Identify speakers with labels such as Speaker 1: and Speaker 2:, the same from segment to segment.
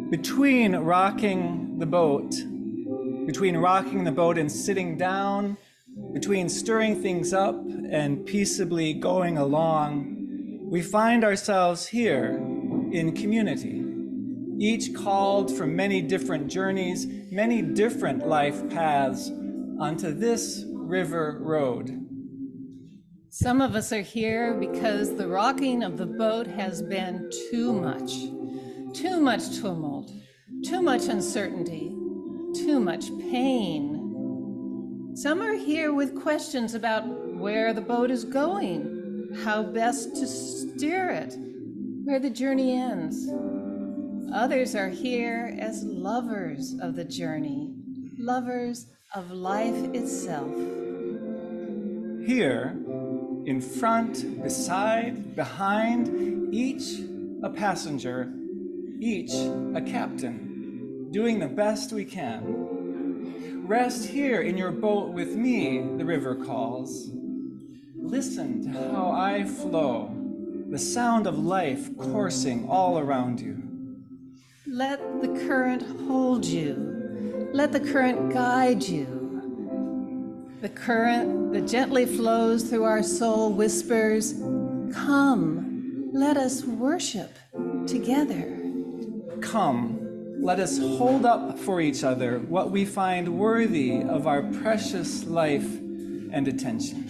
Speaker 1: Between rocking the boat and sitting down, between stirring things up and peaceably going along, we find ourselves here in community, each called from many different journeys, many different life paths onto this river road.
Speaker 2: Some of us are here because the rocking of the boat has been too much tumult, too much uncertainty, too much pain. Some are here with questions about where the boat is going, how best to steer it, where the journey ends. Others are here as lovers of the journey, lovers of life itself.
Speaker 1: Here, in front, beside, behind, each a passenger, each a captain, doing the best we can. Rest here in your boat with me, the river calls. Listen to how I flow, the sound of life coursing all around you.
Speaker 2: Let the current hold you. Let the current guide you. The current that gently flows through our soul whispers, "Come, let us worship together."
Speaker 1: Come, let us hold up for each other what we find worthy of our precious life and attention.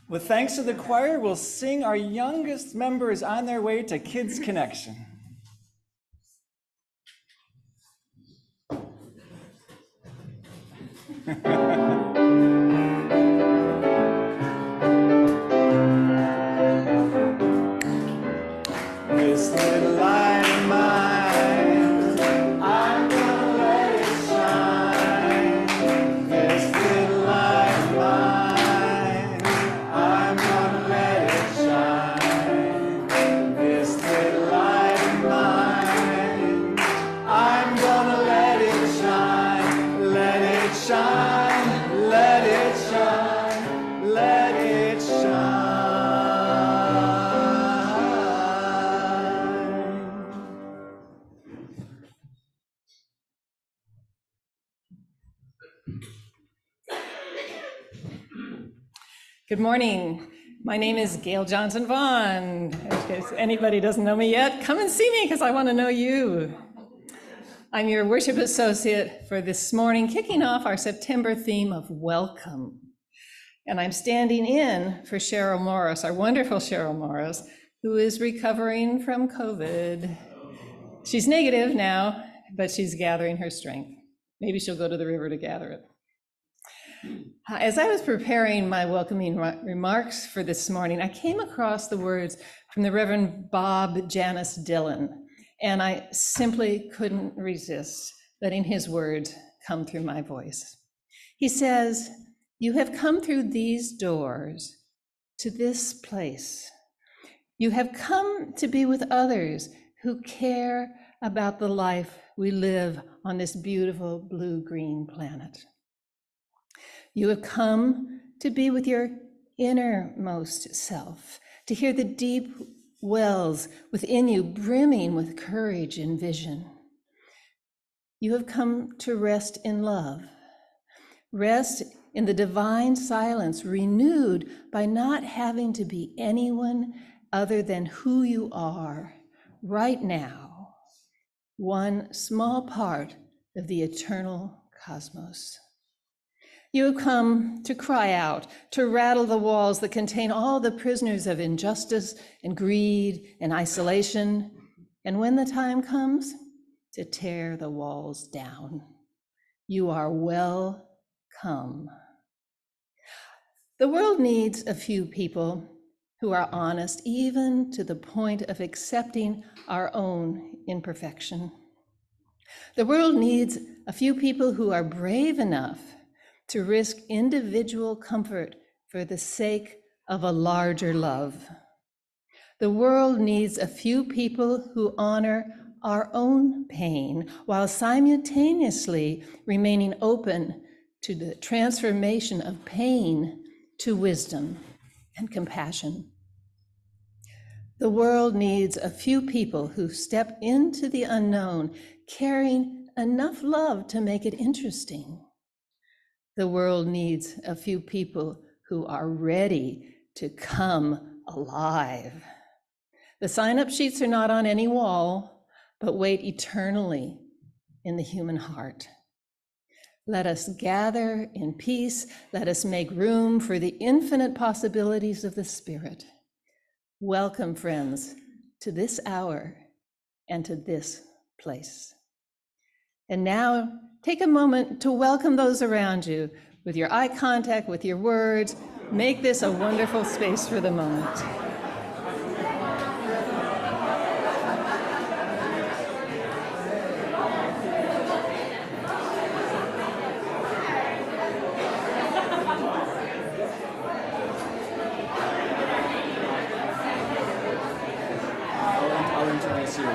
Speaker 1: With thanks to the choir, we'll sing our youngest members on their way to Kids Connection. This little light of mine, I'm gonna let it shine. This little light of mine, I'm gonna let it shine. This little light of mine, I'm gonna let it shine. Let it shine, let it shine, let it shine.
Speaker 2: Good morning. My name is Gail Johnson Vaughn. In case anybody doesn't know me yet, come and see me because I want to know you. I'm your worship associate for this morning, kicking off our September theme of welcome. And I'm standing in for Cheryl Morris, our wonderful Cheryl Morris, who is recovering from COVID. She's negative now, but she's gathering her strength. Maybe she'll go to the river to gather it. As I was preparing my welcoming remarks for this morning, I came across the words from the Reverend Bob Janice Dillon, and I simply couldn't resist letting his words come through my voice. He says, "You have come through these doors to this place. You have come to be with others who care about the life we live on this beautiful blue-green planet. You have come to be with your innermost self, to hear the deep wells within you brimming with courage and vision. You have come to rest in love, rest in the divine silence renewed by not having to be anyone other than who you are right now, one small part of the eternal cosmos. You have come to cry out, to rattle the walls that contain all the prisoners of injustice and greed and isolation, and when the time comes, to tear the walls down. You are welcome. The world needs a few people who are honest, even to the point of accepting our own imperfection. The world needs a few people who are brave enough to risk individual comfort for the sake of a larger love. The world needs a few people who honor our own pain while simultaneously remaining open to the transformation of pain to wisdom and compassion. The world needs a few people who step into the unknown, carrying enough love to make it interesting. The world needs a few people who are ready to come alive. The sign-up sheets are not on any wall, but wait eternally in the human heart. Let us gather in peace. Let us make room for the infinite possibilities of the Spirit. Welcome, friends, to this hour and to this place. And now, take a moment to welcome those around you with your eye contact, with your words. Make this a wonderful space for the moment.
Speaker 1: I'll introduce you.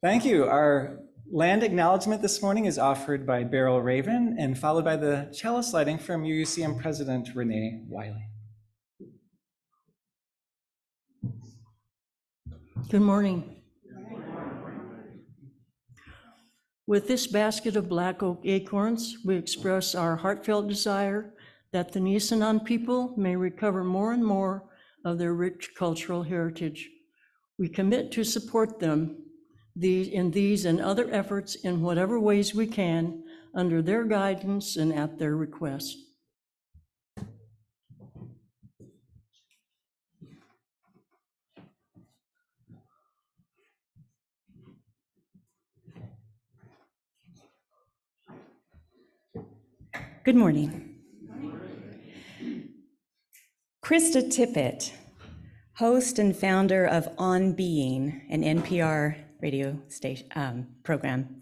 Speaker 1: Thank you. Our land acknowledgement this morning is offered by Beryl Raven and followed by the chalice lighting from UUCM President Renee Wiley.
Speaker 3: Good morning. With this basket of black oak acorns, we express our heartfelt desire that the Nisenan people may recover more and more of their rich cultural heritage. We commit to support them in these and other efforts in whatever ways we can, under their guidance and at their request.
Speaker 4: Good morning. Krista Tippett, host and founder of On Being, an NPR radio station program,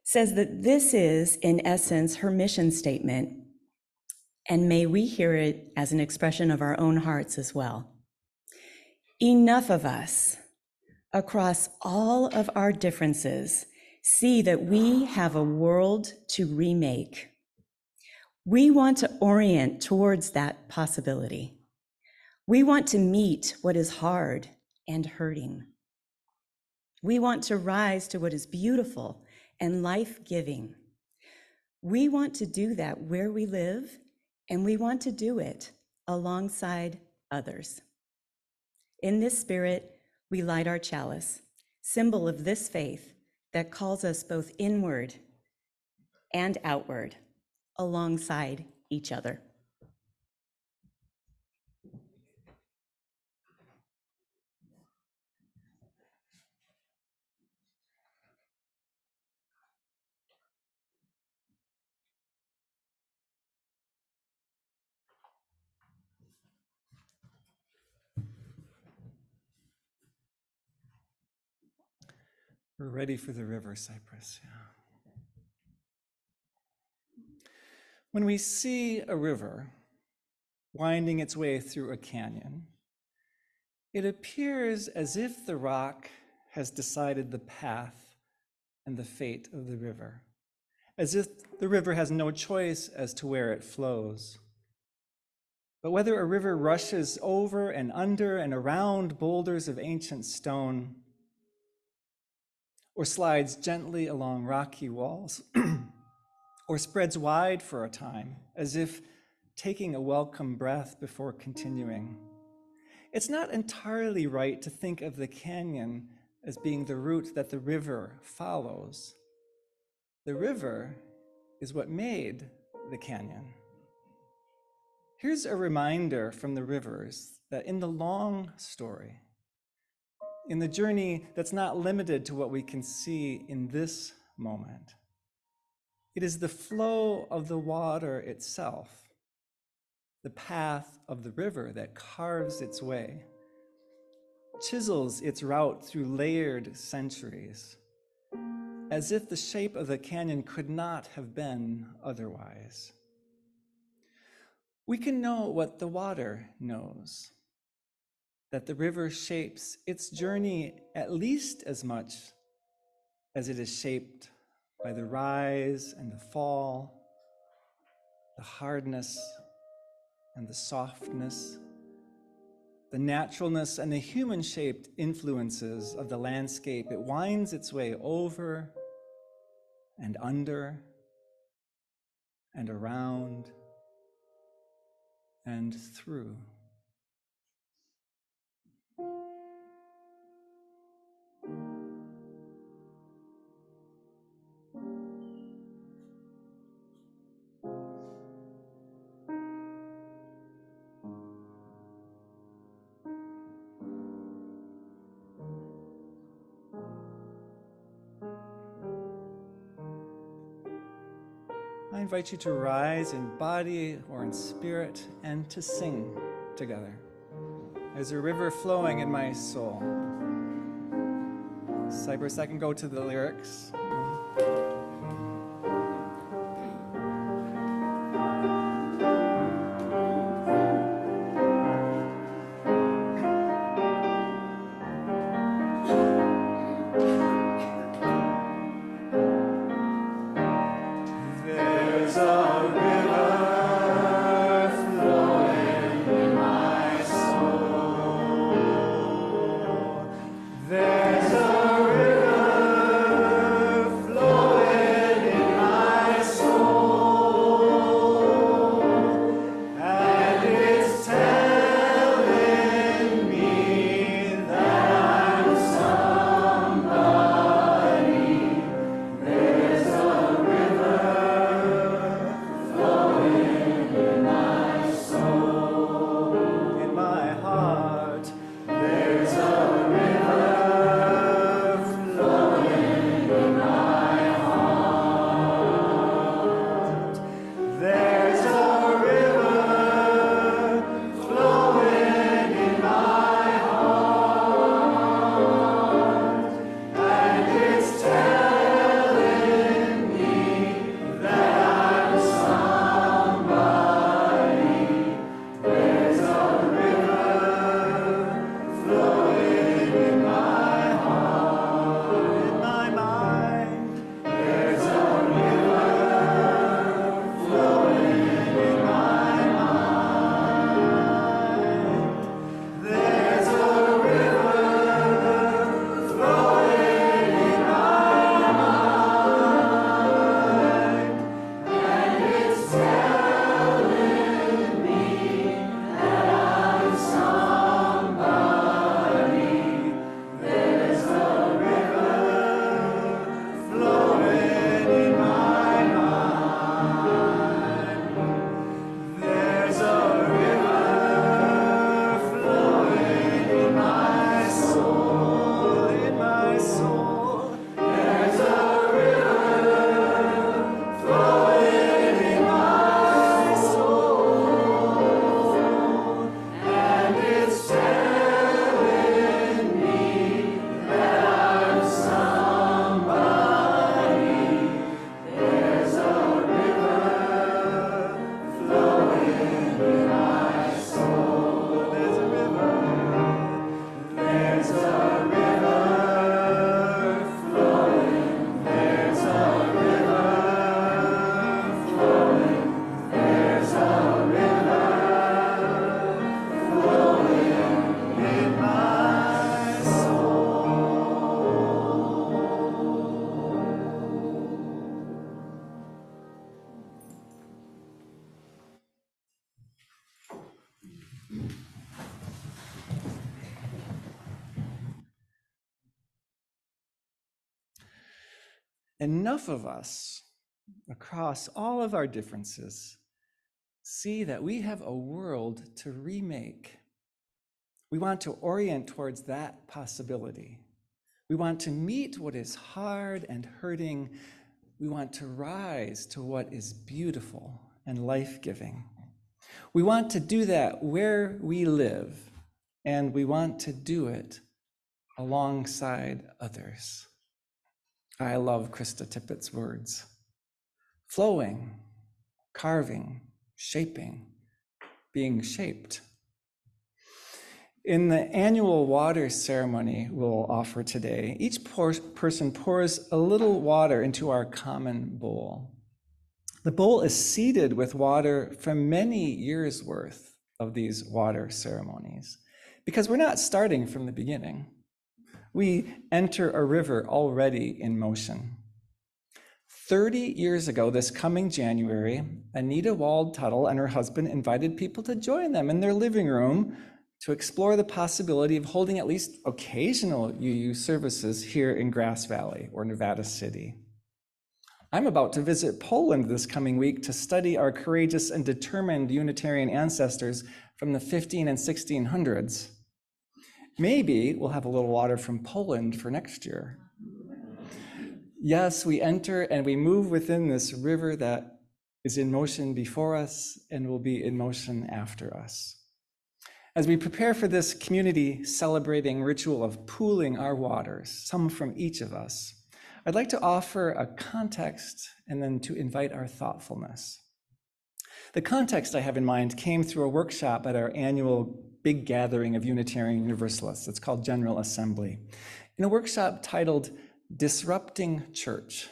Speaker 4: says that this is, in essence, her mission statement, and may we hear it as an expression of our own hearts as well. Enough of us, across all of our differences, see that we have a world to remake. We want to orient towards that possibility. We want to meet what is hard and hurting. We want to rise to what is beautiful and life-giving. We want to do that where we live, and we want to do it alongside others. In this spirit, we light our chalice, symbol of this faith that calls us both inward and outward, alongside each other.
Speaker 1: We're ready for the river, Cypress. Yeah. When we see a river winding its way through a canyon, it appears as if the rock has decided the path and the fate of the river, as if the river has no choice as to where it flows. But whether a river rushes over and under and around boulders of ancient stone, or slides gently along rocky walls, or spreads wide for a time, as if taking a welcome breath before continuing, it's not entirely right to think of the canyon as being the route that the river follows. The river is what made the canyon. Here's a reminder from the rivers that in the long story, in the journey that's not limited to what we can see in this moment, it is the flow of the water itself, the path of the river that carves its way, chisels its route through layered centuries, as if the shape of the canyon could not have been otherwise. We can know what the water knows, that the river shapes its journey at least as much as it is shaped by the rise and the fall, the hardness and the softness, the naturalness and the human-shaped influences of the landscape. It winds its way over and under and around and through. I invite you to rise in body or in spirit and to sing together. There's a river flowing in my soul. Cypress, I can go to the lyrics. There's a river Enough of us, across all of our differences, see that we have a world to remake. We want to orient towards that possibility. We want to meet what is hard and hurting. We want to rise to what is beautiful and life-giving. We want to do that where we live, and we want to do it alongside others. I love Krista Tippett's words. Flowing, carving, shaping, being shaped. In the annual water ceremony we'll offer today, each person pours a little water into our common bowl. The bowl is seeded with water from many years' worth of these water ceremonies, because we're not starting from the beginning. We enter a river already in motion. 30 years ago, this coming January, Anita Wald-Tuttle and her husband invited people to join them in their living room to explore the possibility of holding at least occasional UU services here in Grass Valley or Nevada City. I'm about to visit Poland this coming week to study our courageous and determined Unitarian ancestors from the 15 and 1600s. Maybe we'll have a little water from Poland for next year. Yes, we enter and we move within this river that is in motion before us and will be in motion after us. As we prepare for this community celebrating ritual of pooling our waters, some from each of us, I'd like to offer a context and then to invite our thoughtfulness. The context I have in mind came through a workshop at our annual big gathering of Unitarian Universalists. It's called General Assembly. In a workshop titled Disrupting Church,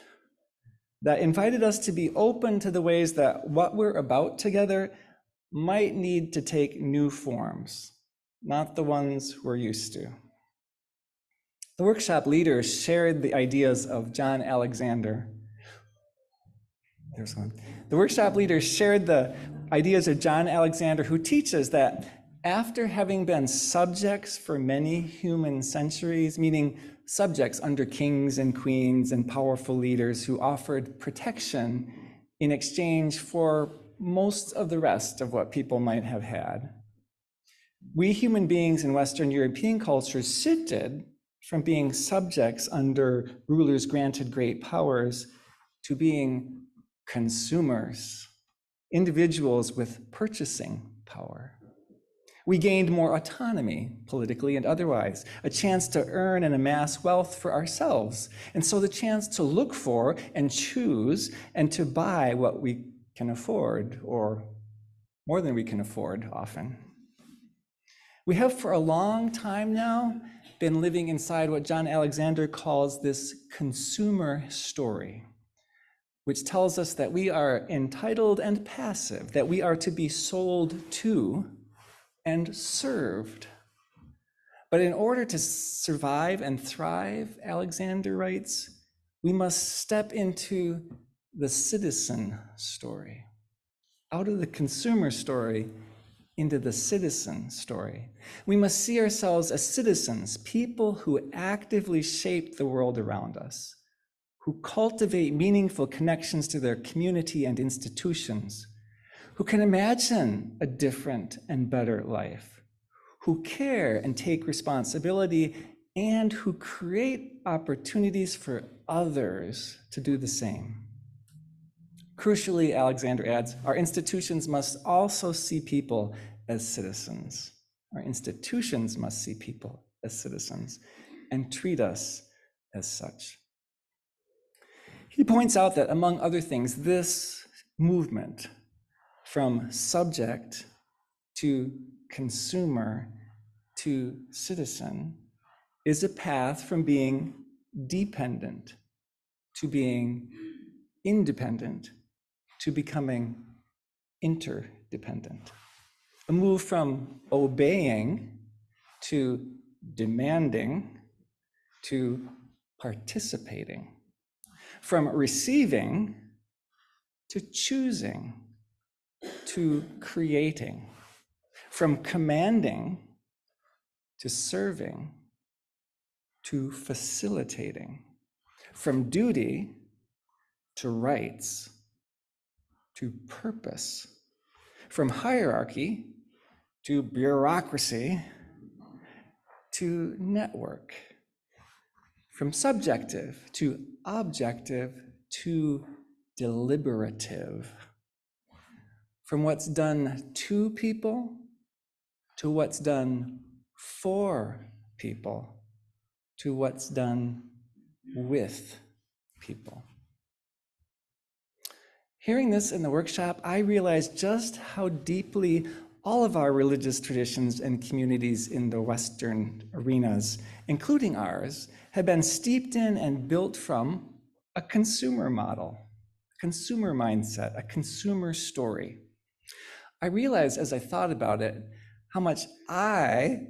Speaker 1: that invited us to be open to the ways that what we're about together might need to take new forms, not the ones we're used to. The workshop leaders shared the ideas of John Alexander. There's one. The workshop leaders shared the ideas of John Alexander, who teaches that after having been subjects for many human centuries, meaning subjects under kings and queens and powerful leaders who offered protection in exchange for most of the rest of what people might have had, we human beings in Western European cultures shifted from being subjects under rulers granted great powers to being consumers, individuals with purchasing power. We gained more autonomy, politically and otherwise, a chance to earn and amass wealth for ourselves, and so the chance to look for and choose and to buy what we can afford, or more than we can afford often. We have for a long time now been living inside what John Alexander calls this consumer story, which tells us that we are entitled and passive, that we are to be sold to and served. But in order to survive and thrive, Alexander writes, we must step into the citizen story, out of the consumer story into the citizen story. We must see ourselves as citizens, people who actively shape the world around us, who cultivate meaningful connections to their community and institutions, who can imagine a different and better life, who care and take responsibility, and who create opportunities for others to do the same. Crucially, Alexander adds, our institutions must also see people as citizens. Our institutions must see people as citizens and treat us as such. He points out that, among other things, this movement from subject to consumer to citizen is a path from being dependent to being independent to becoming interdependent. A move from obeying to demanding to participating, from receiving to choosing to creating, from commanding to serving to facilitating, from duty to rights to purpose, from hierarchy to bureaucracy to network, from subjective to objective to deliberative, from what's done to people to what's done for people to what's done with people. Hearing this in the workshop, I realized just how deeply all of our religious traditions and communities in the Western arenas, including ours, have been steeped in and built from a consumer model, a consumer mindset, a consumer story. I realized as I thought about it, how much I,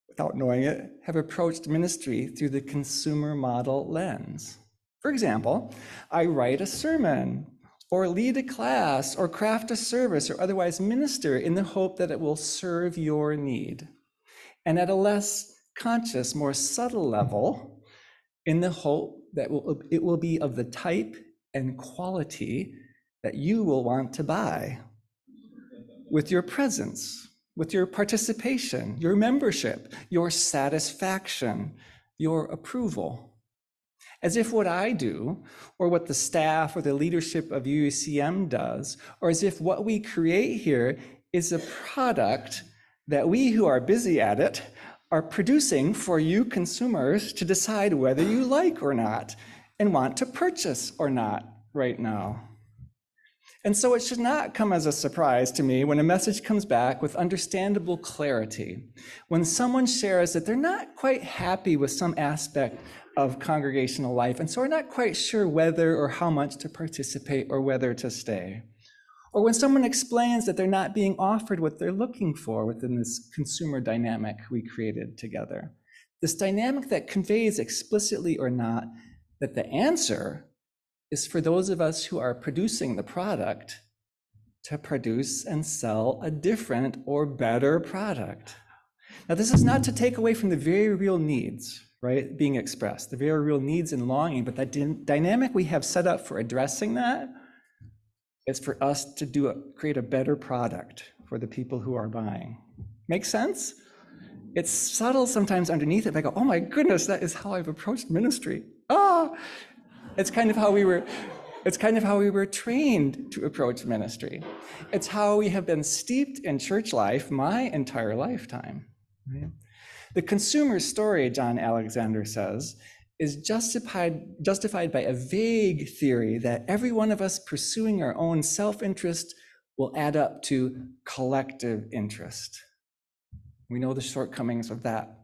Speaker 1: without knowing it, have approached ministry through the consumer model lens. For example, I write a sermon, or lead a class, or craft a service, or otherwise minister in the hope that it will serve your need. And at a less conscious, more subtle level, in the hope that it will be of the type and quality that you will want to buy. With your presence, with your participation, your membership, your satisfaction, your approval. As if what I do, or what the staff or the leadership of UUCM does, or as if what we create here is a product that we who are busy at it are producing for you consumers to decide whether you like or not, and want to purchase or not right now. And so it should not come as a surprise to me when a message comes back with understandable clarity, when someone shares that they're not quite happy with some aspect of congregational life, and so are not quite sure whether or how much to participate or whether to stay. Or when someone explains that they're not being offered what they're looking for within this consumer dynamic we created together. This dynamic that conveys explicitly or not that the answer is for those of us who are producing the product to produce and sell a different or better product. Now, this is not to take away from the very real needs, right, being expressed, the very real needs and longing, but that dynamic we have set up for addressing that is for us to create a better product for the people who are buying. Make sense? It's subtle sometimes underneath it. I go, oh my goodness, that is how I've approached ministry. It's kind of how we were trained to approach ministry. It's how we have been steeped in church life my entire lifetime. Right? The consumer story, John Alexander says, is justified by a vague theory that every one of us pursuing our own self-interest will add up to collective interest. We know the shortcomings of that.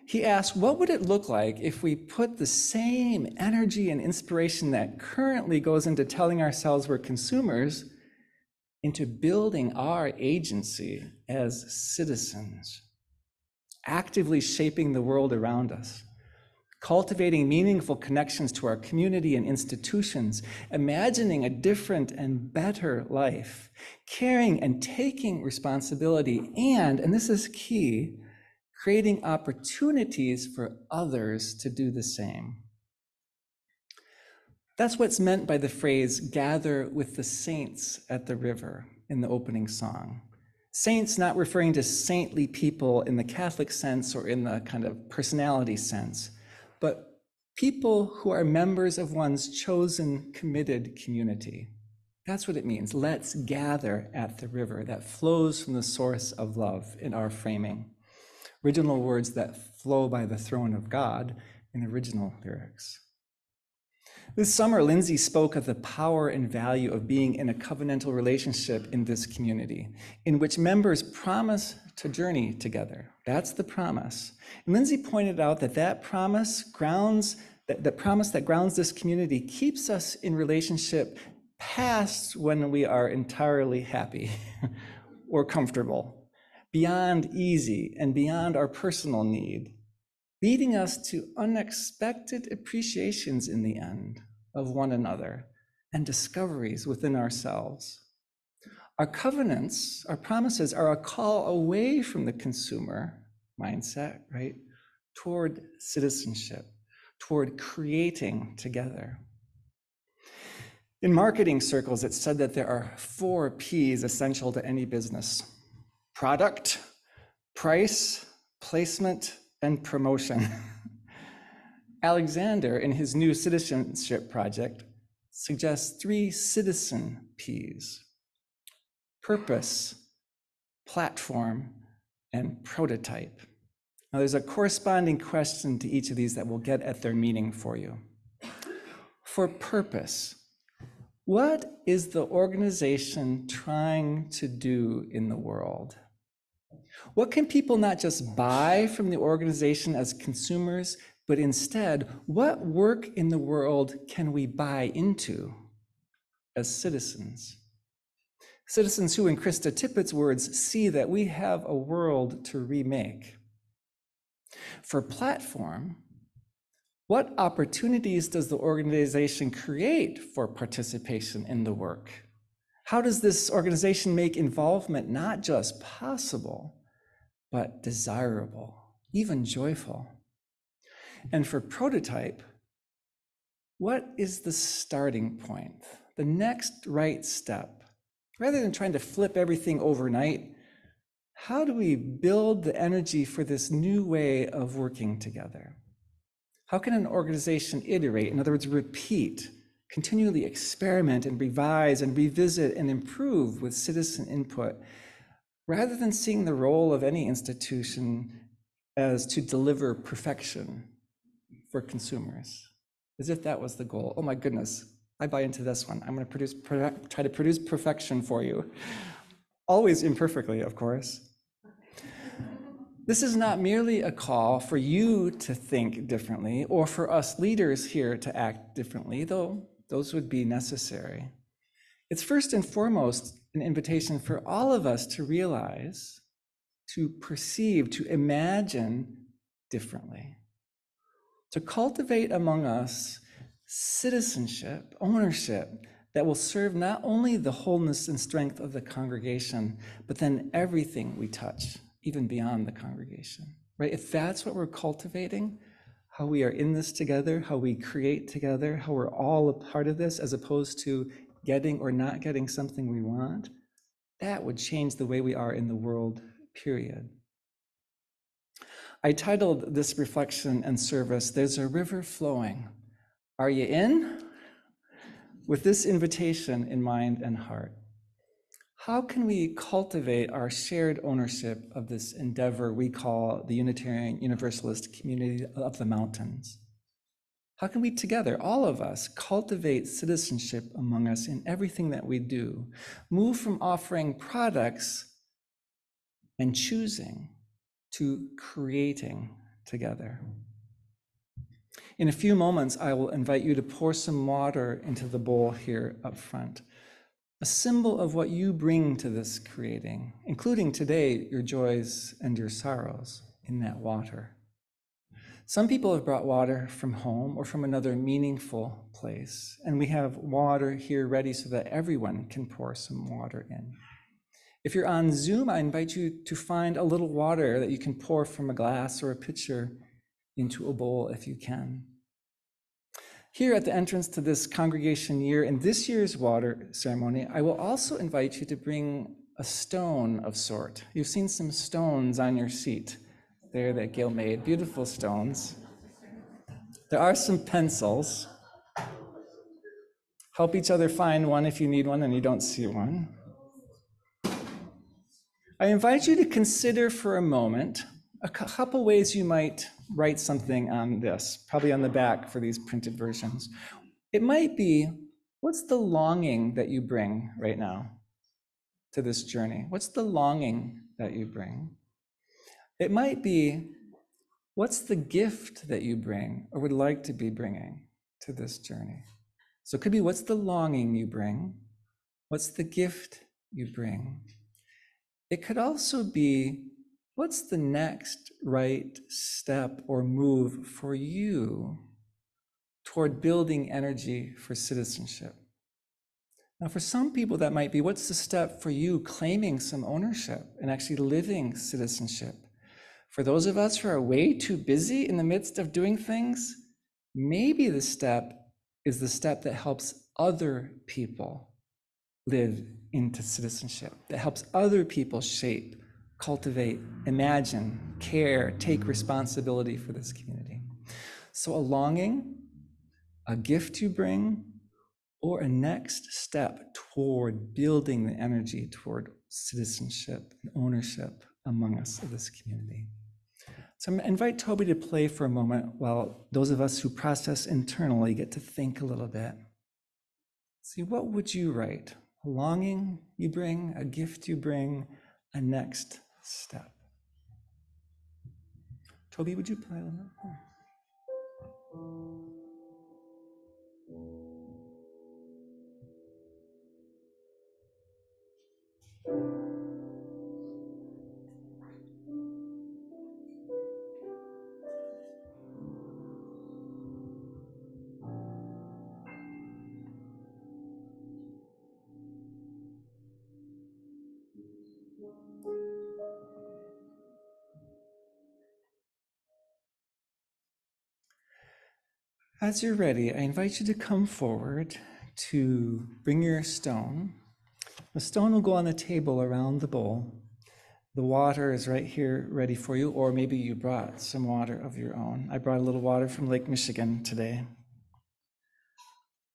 Speaker 1: He asked, what would it look like if we put the same energy and inspiration that currently goes into telling ourselves we're consumers into building our agency as citizens, actively shaping the world around us, cultivating meaningful connections to our community and institutions, imagining a different and better life, caring and taking responsibility, and this is key, creating opportunities for others to do the same. That's what's meant by the phrase, gather with the saints at the river in the opening song. Saints not referring to saintly people in the Catholic sense or in the kind of personality sense, but people who are members of one's chosen, committed community. That's what it means. Let's gather at the river that flows from the source of love in our framing. Original words that flow by the throne of God in original lyrics. This summer, Lindsay spoke of the power and value of being in a covenantal relationship in this community, in which members promise to journey together. That's the promise. And Lindsay pointed out that that promise that grounds this community keeps us in relationship past when we are entirely happy or comfortable, beyond easy and beyond our personal need, leading us to unexpected appreciations in the end of one another and discoveries within ourselves. Our covenants, our promises are a call away from the consumer mindset, right? Toward citizenship, toward creating together. In marketing circles, it's said that there are 4 P's essential to any business: product, price, placement, and promotion. Alexander, in his new citizenship project, suggests 3 citizen P's: purpose, platform, and prototype. Now, there's a corresponding question to each of these that will get at their meaning for you. For purpose, what is the organization trying to do in the world? What can people not just buy from the organization as consumers, but instead, what work in the world can we buy into as citizens? Citizens who, in Krista Tippett's words, see that we have a world to remake. For platform, what opportunities does the organization create for participation in the work? How does this organization make involvement not just possible, but desirable, even joyful? And for prototype, what is the starting point, the next right step? Rather than trying to flip everything overnight, how do we build the energy for this new way of working together? How can an organization iterate, in other words, repeat, continually experiment and revise and revisit and improve with citizen input, rather than seeing the role of any institution as to deliver perfection for consumers, as if that was the goal? Oh my goodness, I buy into this one. I'm going to try to produce perfection for you. Always imperfectly, of course. This is not merely a call for you to think differently or for us leaders here to act differently, though those would be necessary. It's first and foremost an invitation for all of us to realize, to perceive, to imagine differently, to cultivate among us citizenship, ownership, that will serve not only the wholeness and strength of the congregation, but then everything we touch, even beyond the congregation, right? If that's what we're cultivating, how we are in this together, how we create together, how we're all a part of this, as opposed to getting or not getting something we want, that would change the way we are in the world, period. I titled this reflection and service, "There's a River Flowing. Are you in?" With this invitation in mind and heart. How can we cultivate our shared ownership of this endeavor we call the Unitarian Universalist Community of the Mountains? How can we together, all of us, cultivate citizenship among us in everything that we do? Move from offering products and choosing to creating together. In a few moments, I will invite you to pour some water into the bowl here up front, a symbol of what you bring to this creating, including today your joys and your sorrows in that water. Some people have brought water from home or from another meaningful place, and we have water here ready so that everyone can pour some water in. If you're on Zoom, I invite you to find a little water that you can pour from a glass or a pitcher into a bowl if you can. Here at the entrance to this congregation year, in this year's water ceremony, I will also invite you to bring a stone of sort. You've seen some stones on your seat there that Gail made, beautiful stones. There are some pencils. Help each other find one if you need one and you don't see one. I invite you to consider for a moment a couple ways you might write something on this, probably on the back for these printed versions. It might be, what's the longing that you bring right now to this journey? What's the longing that you bring? It might be, what's the gift that you bring or would like to be bringing to this journey? So it could be, what's the longing you bring? What's the gift you bring? It could also be, what's the next right step or move for you toward building energy for citizenship? Now, for some people, that might be, what's the step for you claiming some ownership and actually living citizenship? For those of us who are way too busy in the midst of doing things, maybe the step is the step that helps other people live into citizenship, that helps other people shape, cultivate, imagine, care, take responsibility for this community. So a longing, a gift you bring, or a next step toward building the energy toward citizenship and ownership among us of this community. So I'm going to invite Toby to play for a moment while those of us who process internally get to think a little bit. See, what would you write? A longing you bring, a gift you bring, a next step. Toby, would you play a little bit? As you're ready, I invite you to come forward to bring your stone. The stone will go on the table around the bowl. The water is right here ready for you, or maybe you brought some water of your own. I brought a little water from Lake Michigan today.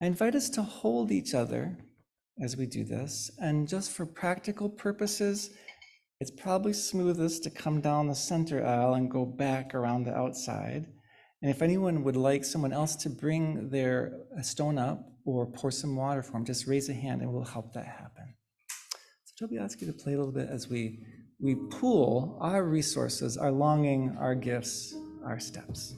Speaker 1: I invite us to hold each other as we do this, and just for practical purposes, it's probably smoothest to come down the center aisle and go back around the outside. And if anyone would like someone else to bring their stone up or pour some water for them, just raise a hand and we'll help that happen. So Toby, I'll ask you to play a little bit as we pool our resources, our longing, our gifts, our steps.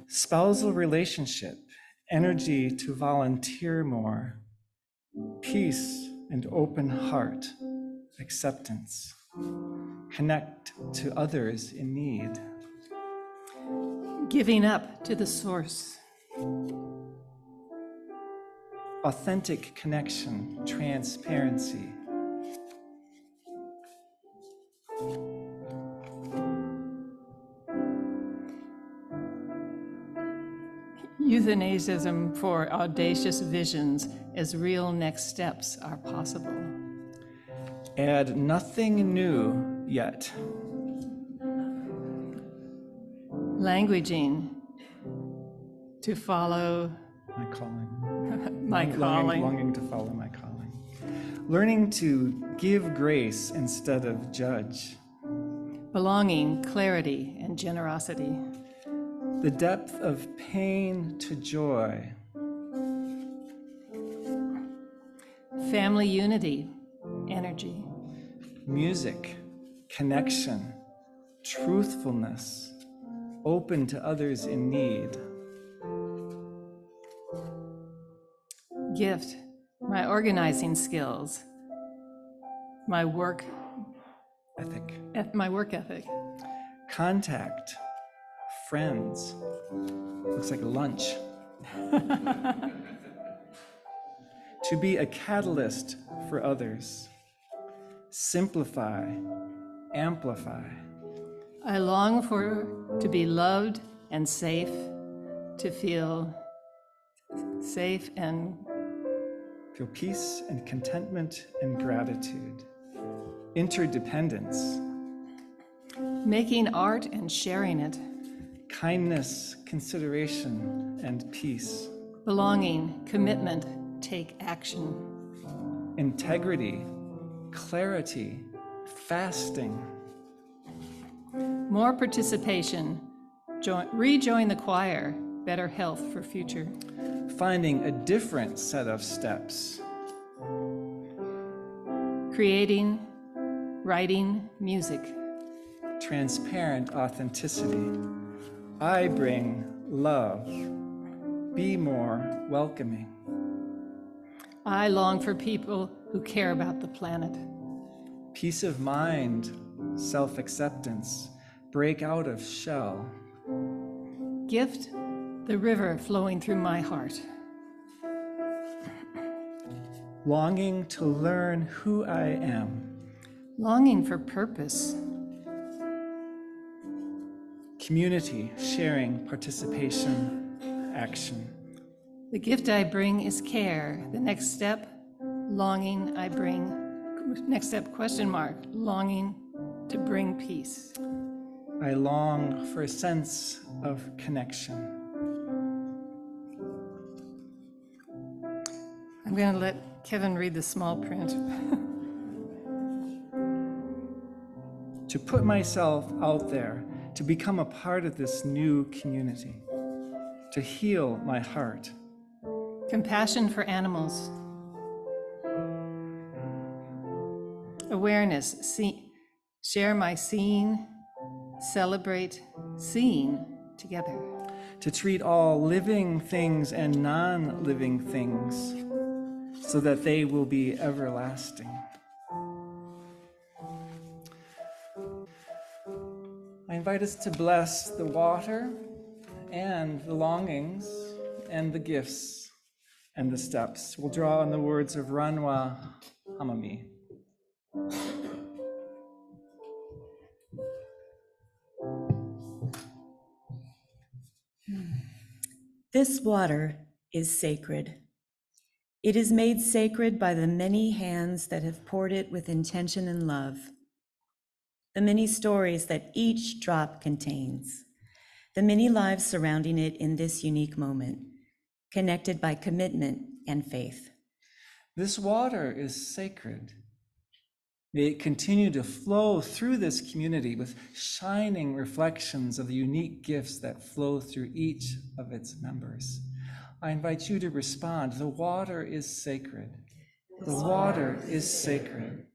Speaker 1: Spousal relationship, energy to volunteer more, peace and open heart, acceptance, connect to others in need.
Speaker 2: Giving up to the source.
Speaker 1: Authentic connection, transparency.
Speaker 2: Euthanasianism for audacious visions as real next steps are possible.
Speaker 1: Add nothing new yet.
Speaker 2: Languaging to follow
Speaker 1: My calling.
Speaker 2: my calling.
Speaker 1: Longing to follow my calling. Learning to give grace instead of judge.
Speaker 2: Belonging, clarity, and generosity.
Speaker 1: The depth of pain to joy.
Speaker 2: Family unity, energy.
Speaker 1: Music, connection, truthfulness, open to others in need.
Speaker 2: Gift, my organizing skills. My work ethic.
Speaker 1: Contact, friends. Looks like lunch. To be a catalyst for others. simplify, amplify.
Speaker 2: I long to be loved and safe, to feel safe and
Speaker 1: Feel peace and contentment and gratitude. Interdependence,
Speaker 2: making art and sharing it,
Speaker 1: kindness, consideration, and peace.
Speaker 2: belonging, commitment, take action.
Speaker 1: Integrity, clarity, fasting.
Speaker 2: More participation, rejoin the choir, better health for future.
Speaker 1: Finding a different set of steps.
Speaker 2: Creating, writing, music.
Speaker 1: Transparent authenticity. I bring love. Be more welcoming.
Speaker 2: I long for people who care about the planet.
Speaker 1: Peace of mind, self-acceptance. Break out of shell.
Speaker 2: Gift, the river flowing through my heart.
Speaker 1: Longing to learn who I am.
Speaker 2: Longing for purpose.
Speaker 1: Community, sharing, participation, action.
Speaker 2: The gift I bring is care. The next step, longing I bring. Next step, question mark, longing to bring peace.
Speaker 1: I long for a sense of connection.
Speaker 2: I'm going to let Kevin read the small print.
Speaker 1: To put myself out there, to become a part of this new community, to heal my heart.
Speaker 2: Compassion for animals. Awareness, share my seeing, celebrate seeing together.
Speaker 1: To treat all living things and non-living things so that they will be everlasting. I invite us to bless the water and the longings and the gifts and the steps. We'll draw on the words of Ranwa Hamami.
Speaker 4: This water is sacred. It is made sacred by the many hands that have poured it with intention and love. The many stories that each drop contains. The many lives surrounding it in this unique moment, connected by commitment and faith.
Speaker 1: This water is sacred. May it continue to flow through this community with shining reflections of the unique gifts that flow through each of its members. I invite you to respond. The water is sacred. The water is sacred.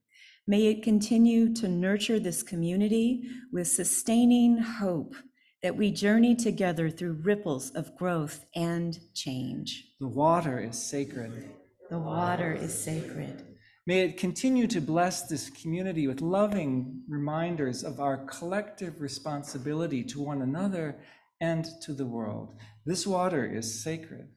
Speaker 4: May it continue to nurture this community with sustaining hope that we journey together through ripples of growth and change.
Speaker 1: The water is sacred.
Speaker 4: The water is sacred.
Speaker 1: May it continue to bless this community with loving reminders of our collective responsibility to one another and to the world. This water is sacred.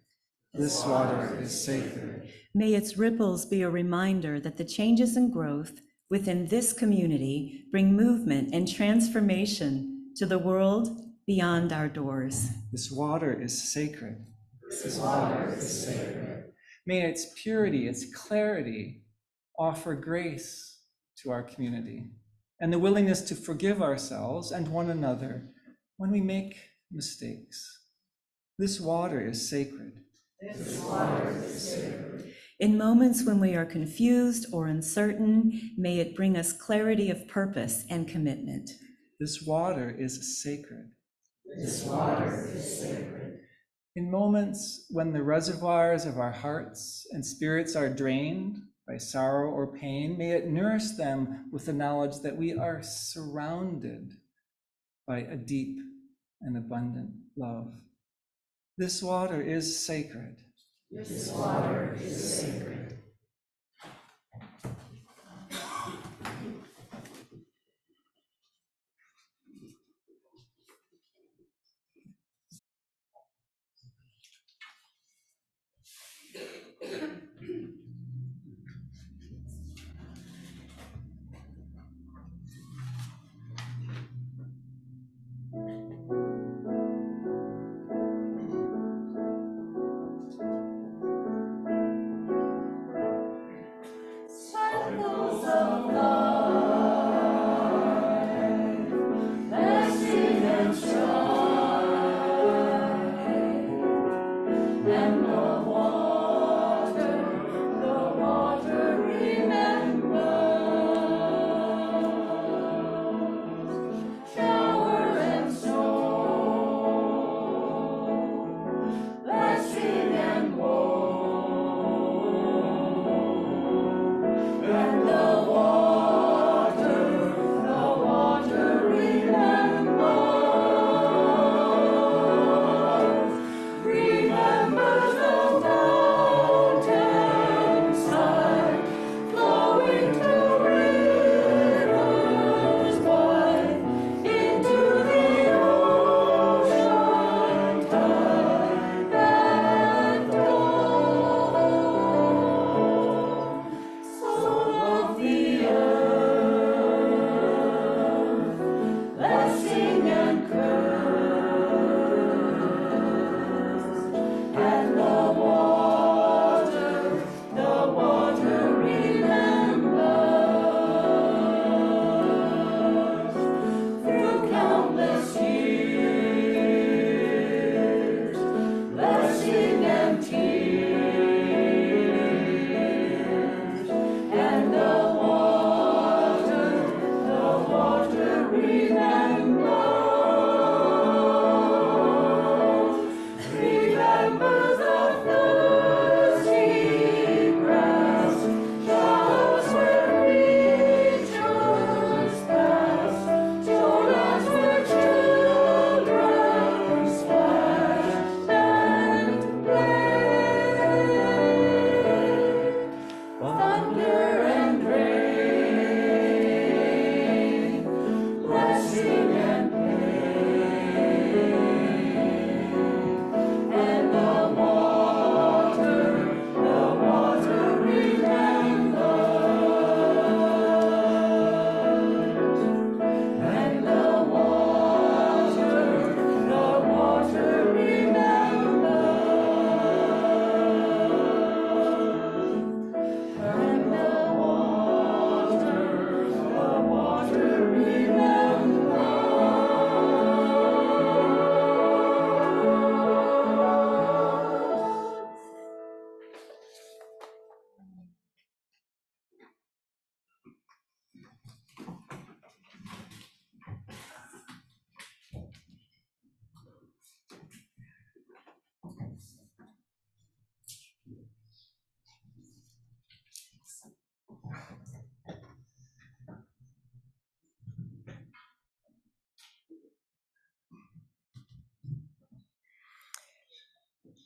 Speaker 1: This water is sacred.
Speaker 4: May its ripples be a reminder that the changes and growth within this community bring movement and transformation to the world beyond our doors.
Speaker 1: This water is sacred. This water is sacred. May its purity, its clarity, offer grace to our community and the willingness to forgive ourselves and one another when we make mistakes. This water is sacred. This water is sacred.
Speaker 4: In moments when we are confused or uncertain, may it bring us clarity of purpose and commitment.
Speaker 1: This water is sacred.
Speaker 4: This water is sacred.
Speaker 1: In moments when the reservoirs of our hearts and spirits are drained by sorrow or pain, may it nourish them with the knowledge that we are surrounded by a deep and abundant love. This water is sacred.
Speaker 4: This water is sacred.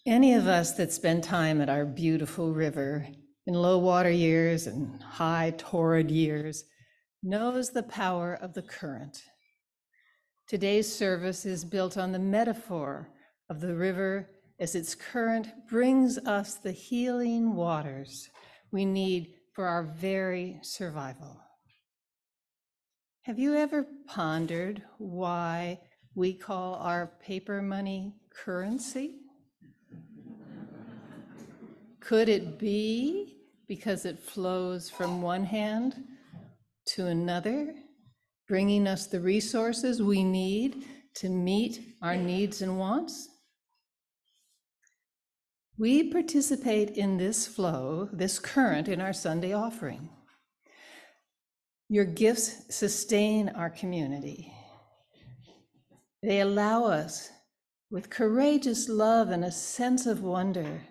Speaker 2: Any of us that spend time at our beautiful river in low water years and high torrid years knows the power of the current. Today's service is built on the metaphor of the river as its current brings us the healing waters we need for our very survival. Have you ever pondered why we call our paper money currency? Could it be because it flows from one hand to another, bringing us the resources we need to meet our needs and wants? We participate in this flow, this current in our Sunday offering. Your gifts sustain our community. They allow us, with courageous love and a sense of wonder,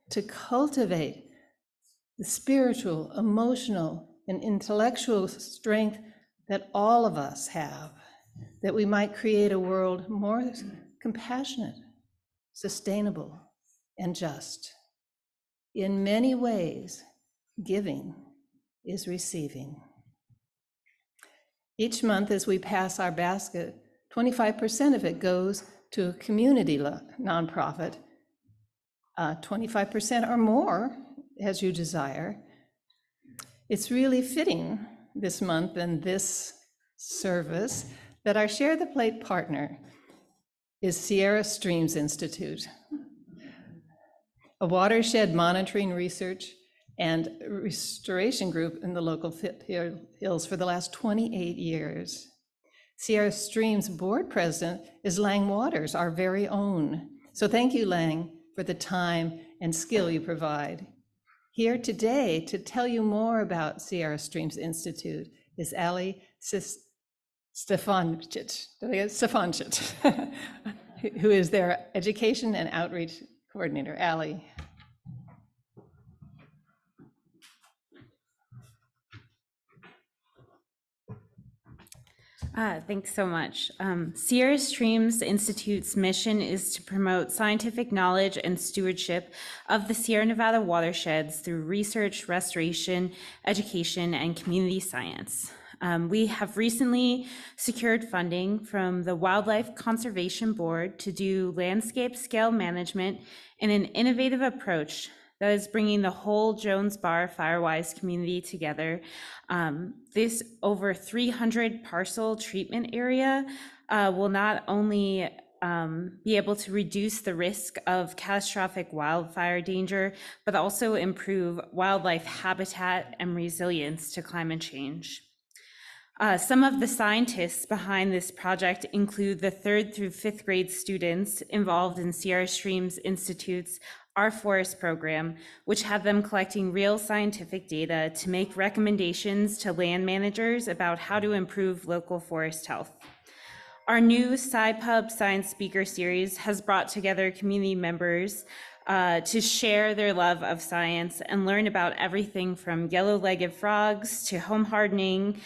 Speaker 2: to cultivate the spiritual, emotional, and intellectual strength that all of us have, that we might create a world more compassionate, sustainable, and just. In many ways, giving is receiving. Each month as we pass our basket, 25% of it goes to a community nonprofit, 25% or more as you desire. It's really fitting this month and this service that our Share the Plate partner is Sierra Streams Institute, a watershed monitoring research and restoration group in the local hills for the last 28 years. Sierra Streams board president is Lang Waters, our very own. So thank you, Lang, for the time and skill you provide. Here today to tell you more about Sierra Streams Institute is Ali Stefancic, who is their education and outreach coordinator. Ali.
Speaker 5: Thanks so much. Sierra Streams Institute's mission is to promote scientific knowledge and stewardship of the Sierra Nevada watersheds through research, restoration, education, and community science. We have recently secured funding from the Wildlife Conservation Board to do landscape scale management in an innovative approach that is bringing the whole Jones Bar Firewise community together. This over 300 parcel treatment area will not only be able to reduce the risk of catastrophic wildfire danger, but also improve wildlife habitat and resilience to climate change. Some of the scientists behind this project include the 3rd through 5th grade students involved in Sierra Streams Institute's Our Forest program, which had them collecting real scientific data to make recommendations to land managers about how to improve local forest health. Our new SciPub Science Speaker Series has brought together community members to share their love of science and learn about everything from yellow-legged frogs to home hardening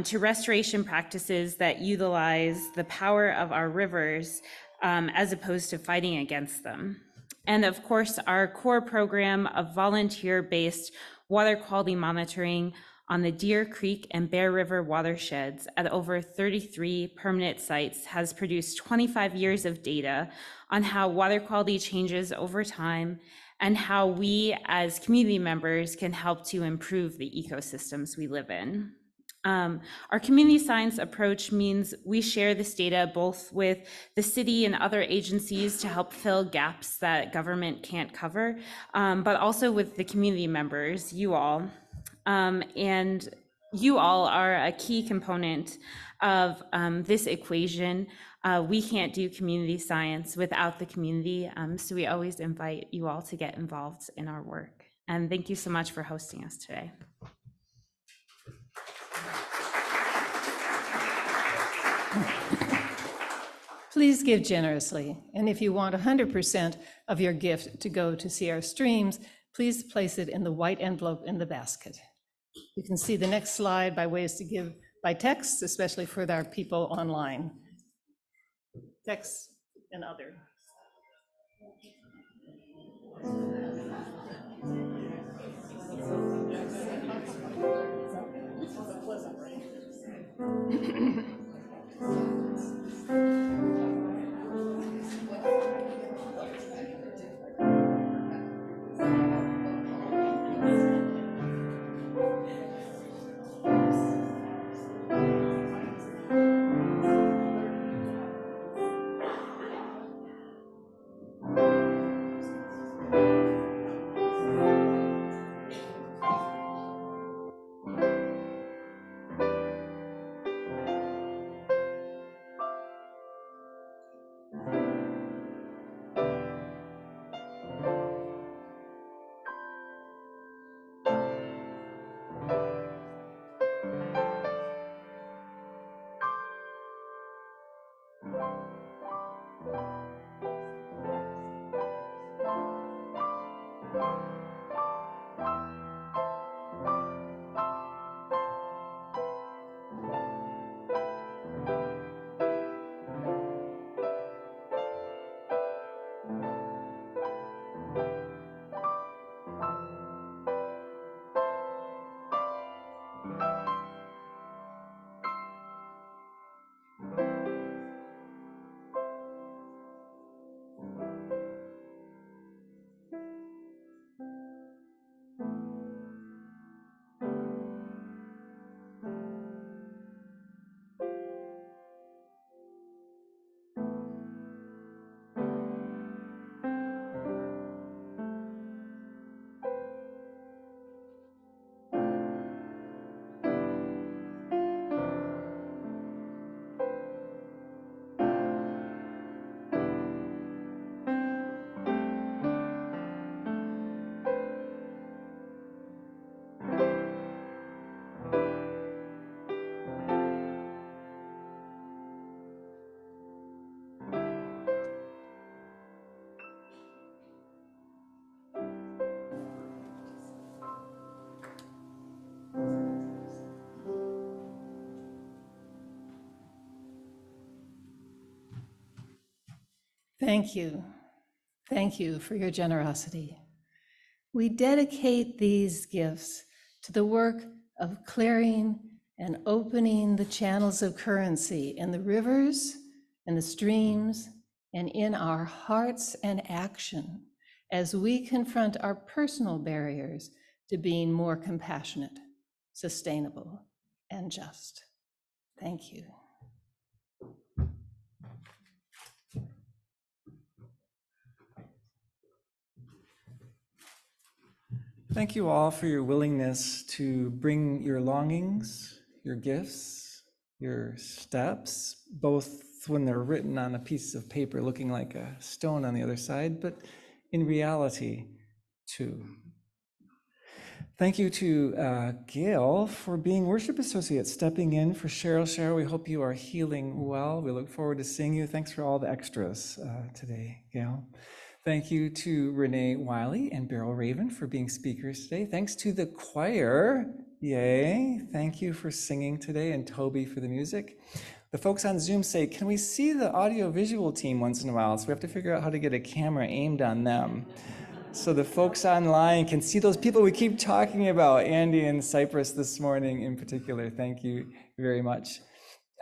Speaker 5: to restoration practices that utilize the power of our rivers as opposed to fighting against them. And of course, our core program of volunteer-based water quality monitoring on the Deer Creek and Bear River watersheds at over 33 permanent sites has produced 25 years of data on how water quality changes over time and how we as community members can help to improve the ecosystems we live in. Our community science approach means we share this data both with the city and other agencies to help fill gaps that government can't cover, but also with the community members, you all. And you all are a key component of this equation. We can't do community science without the community, so we always invite you all to get involved in our work. And thank you so much for hosting us today.
Speaker 2: Please give generously, and if you want 100% of your gift to go to Sierra Streams, please place it in the white envelope in the basket. You can see the next slide by ways to give by text, especially for our people online. Text and other. Thank you. Thank you for your generosity. We dedicate these gifts to the work of clearing and opening the channels of currency in the rivers and the streams and in our hearts and action as we confront our personal barriers to being more compassionate, sustainable, and just. Thank you.
Speaker 1: Thank you all for your willingness to bring your longings, your gifts, your steps, both when they're written on a piece of paper looking like a stone on the other side, but in reality too. Thank you to Gail for being worship associate, stepping in for Cheryl. Cheryl, we hope you are healing well. We look forward to seeing you. Thanks for all the extras today, Gail. Thank you to Renee Wiley and Beryl Raven for being speakers today. Thanks to the choir. Yay. Thank you for singing today, and Toby for the music. The folks on Zoom say, can we see the audio-visual team once in a while? So we have to figure out how to get a camera aimed on them. So the folks online can see those people we keep talking about, Andy and Cypress this morning in particular. Thank you very much.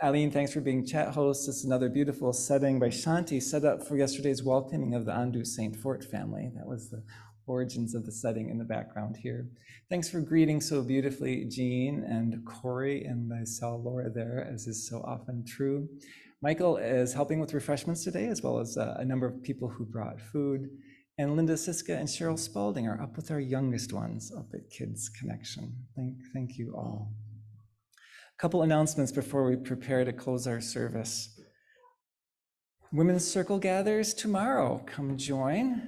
Speaker 1: Eileen, thanks for being chat host. This is another beautiful setting by Shanti, set up for yesterday's welcoming of the Andu St. Fort family. That was the origins of the setting in the background here. Thanks for greeting so beautifully Jean and Corey, and I saw Laura there, as is so often true. Michael is helping with refreshments today, as well as a number of people who brought food. And Linda Siska and Cheryl Spalding are up with our youngest ones up at Kids Connection. Thank you all. A couple announcements before we prepare to close our service. Women's Circle gathers tomorrow. Come join.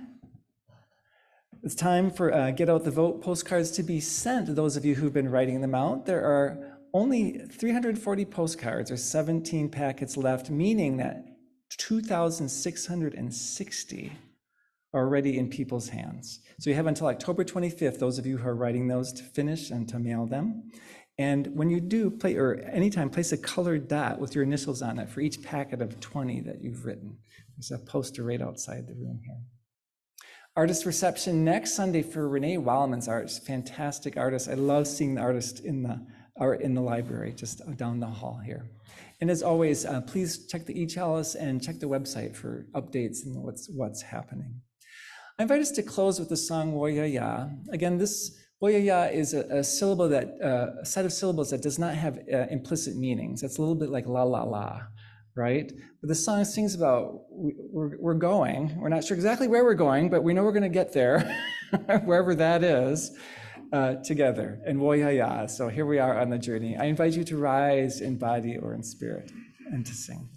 Speaker 1: It's time for Get Out the Vote postcards to be sent to those of you who've been writing them out. There are only 340 postcards or 17 packets left, meaning that 2,660 are already in people's hands. So you have until October 25th, those of you who are writing those, to finish and to mail them. And when you do, anytime, place a colored dot with your initials on it for each packet of 20 that you've written. There's a poster right outside the room here. Artist reception next Sunday for Renee Wildman's art. Fantastic artist. I love seeing the artist in the library, just down the hall here. And as always, please check the e-chalice and check the website for updates and what's happening. I invite us to close with the song Woyaya. Again, this Woyaya is a syllable a set of syllables that does not have implicit meanings. It's a little bit like la la la, right? But the song sings about we're going. We're not sure exactly where we're going, but we know we're going to get there, wherever that is, together. And Woyaya. So here we are on the journey. I invite you to rise in body or in spirit and to sing.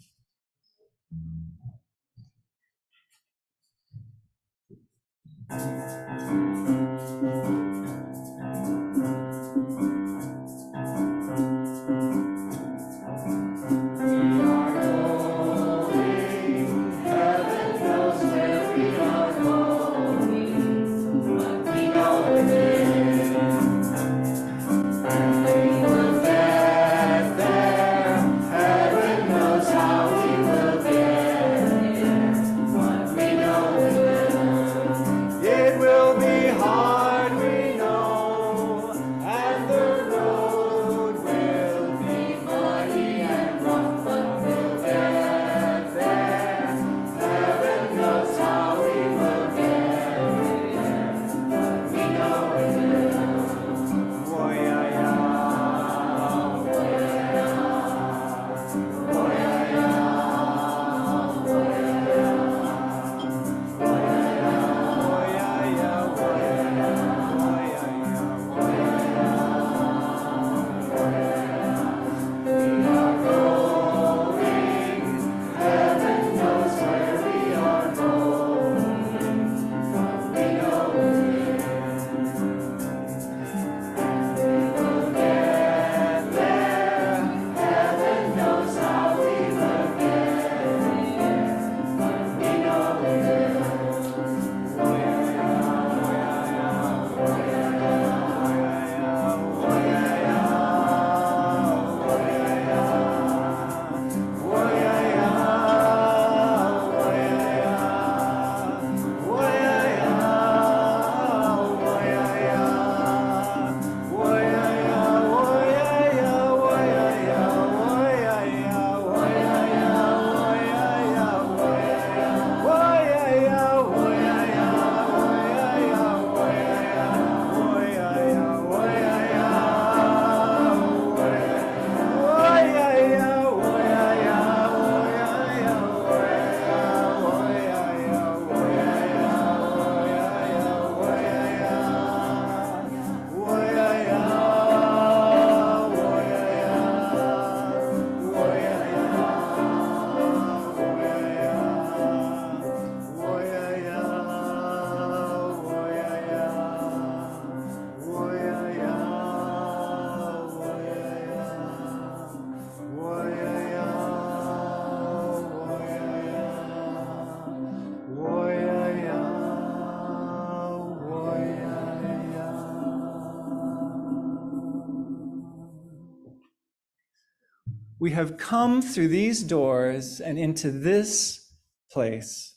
Speaker 1: We have come through these doors and into this place.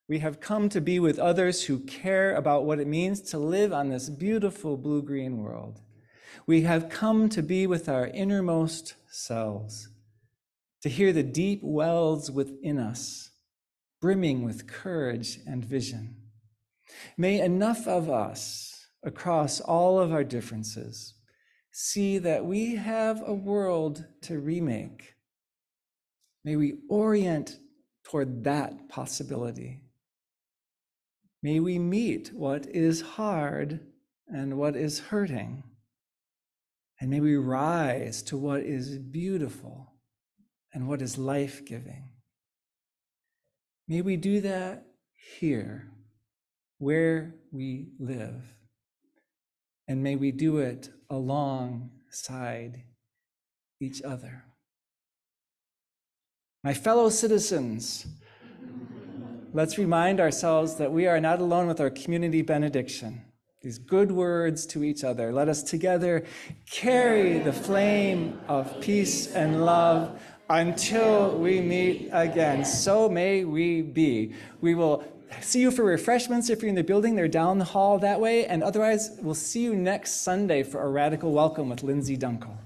Speaker 1: We have come to be with others who care about what it means to live on this beautiful blue-green world. We have come to be with our innermost selves, to hear the deep wells within us, brimming with courage and vision. May enough of us, across all of our differences, see that we have a world to remake. May we orient toward that possibility. May we meet what is hard and what is hurting. And may we rise to what is beautiful and what is life-giving. May we do that here, where we live. And may we do it alongside each other. My fellow citizens, let's remind ourselves that we are not alone with our community benediction. These good words to each other. Let us together carry the flame of peace and love until we meet again. So may we be. We will see you for refreshments if you're in the building. They're down the hall that way. And otherwise, we'll see you next Sunday for a radical welcome with Lindsay Dunkel.